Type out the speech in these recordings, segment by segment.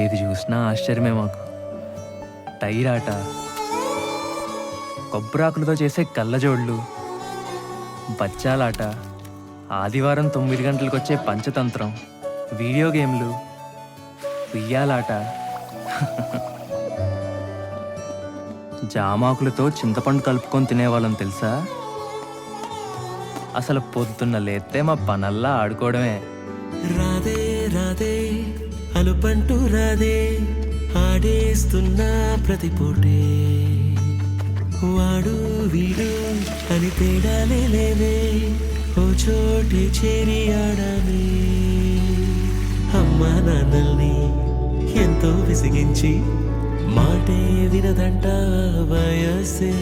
ఏది చూసినా ఆశ్చర్యమే మాకు. టైర్ ఆట, కొబ్బరాకులతో చేసే కళ్ళజోళ్ళు, బచ్చాలాట, ఆదివారం 9 గంటలకు వచ్చే పంచతంత్రం, వీడియో గేమ్లు, ఉయ్యాలాట, జామాకులతో చింతపండు కలుపుకొని తినేవాళ్ళం తెలుసా. అసలు పొద్దున్న లేస్తే మా పనల్లా ఆడుకోవడమే. రాదే రాదే అలుపంటూ రాదే, ఆడేస్తున్నా ప్రతి పూటే, వాడు వీడు అని తేడాలే లేవే, ఓ చోటే చేరి ఆడామే. అమ్మా నాన్నల్ని ఎంతో విసిగించి మాటే వినదంట వయసే,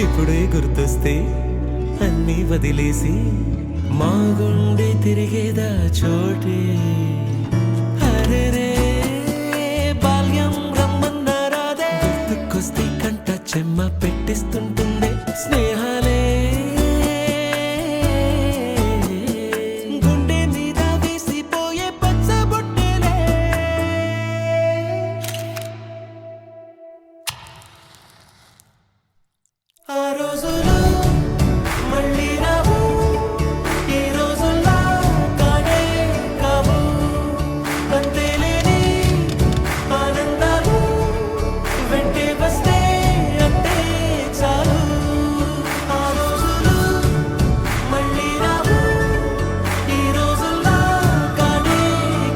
ఇప్పుడే గుర్తొస్తే అన్నీ వదిలేసి మా గుండె తిరిగేదా చోటే. అరెరే బాల్యం రమ్మన్నారాదే, గుర్తుకొస్తే కంట చెమ్మ పెట్టిస్తుంటుండే స్నేహాలే, గుండె మీద వేసిపోయే పచ్చబొట్టేలే. ఆ రోజులు మళ్ళీ రావు, ఈ రోజుల్లా కానే కావు, అంతేలేని ఆనందాలు వెంటే వస్తే అంటే చాలు. ఆ రోజులు మళ్ళీ రావు, ఈ రోజుల్లా కానే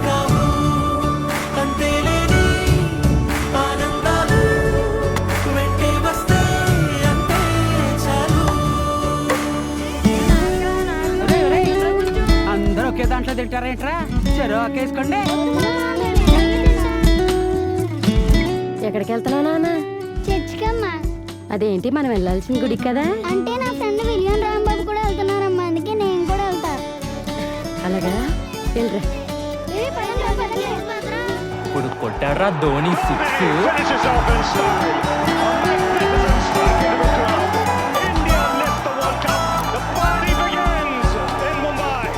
కావు, అంతేలేని ఆనందాలు వెంటే వస్తే అంటే చాలు. అందరూ ఒకే దాంట్లో తింటారేంట్రా? చెరో ఒకేసుకోండి. ఎక్కడికి వెళ్తున్నావు నాన్న? చర్చికమ్మా. అదేంటి మనం వెళ్ళాల్సిన గుడికి కదా? అంటే నా ఫ్రెండ్ విలియం రాంబాబు కూడా వెళ్తున్నారమ్మా, అందుకే నేను కూడా వెళ్తా. అలాగా వెళ్ళరా. ఇప్పుడు కొట్టాడ్రా Dhoni 6. Finishes off in style. A magnificent strike into the crowd. India lift the World Cup. The party begins in Mumbai.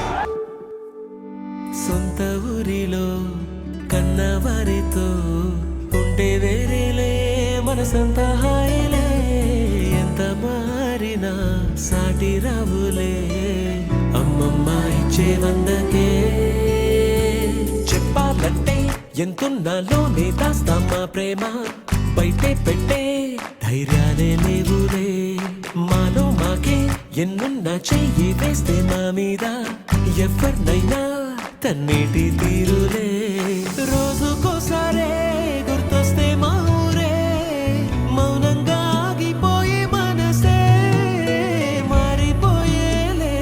సొంత ఊరిలో కన్నవారితో ఉంటే వేరేలే, మనసంత హాయిలే, ఎంత మారినా సాటి రావులే, అమ్మమ్మ ఇచ్చే వందకే. చెప్పాలంటే ఎంతున్నాలోనే దాస్తామా ప్రేమ, బయటే పెట్టే ధైర్యాలే లేవులే, మాలో మాకే ఎన్నున్నా చెయ్యి వేస్తే మా మీద ఎవరినైనా తన్నేటి తీరులే. రోజుకోసారే గుర్తొస్తే మా ఊరే, మౌనంగా ఆగిపోయే మనసే, మారిపోయేలే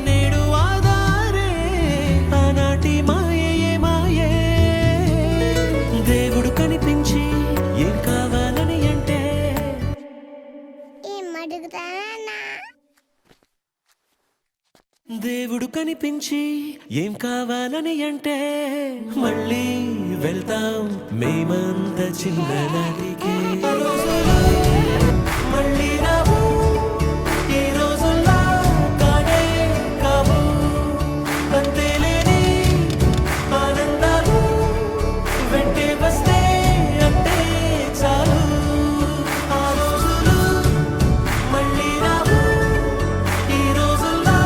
నేడు ఆధారే, ఆనాటి మాయే మాయే. దేవుడు కనిపించి ఏం కావాలని అంటే, ఏం అడుగుతానన్నా? దేవుడు కనిపించి ఏం కావాలని అంటే, మళ్ళీ వెళ్తాం మేమంత చిన్ననాటికి. మళ్ళీ రావు, ఈ రోజుల్లా కానే కావు, అంతేలేని ఆనందాలు వెంటే వస్తే అంటే చాలు. ఆ రోజులు మళ్ళీ రావు, ఈ రోజుల్లా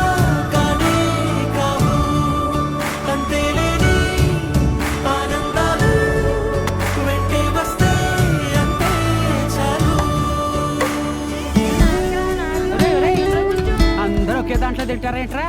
కానే కావు, అంతేలేని ఆనందాలు వెంటే వస్తే అంటే చాలు. అందరూ ఒకే దాంట్లో తింటారేంట్రా?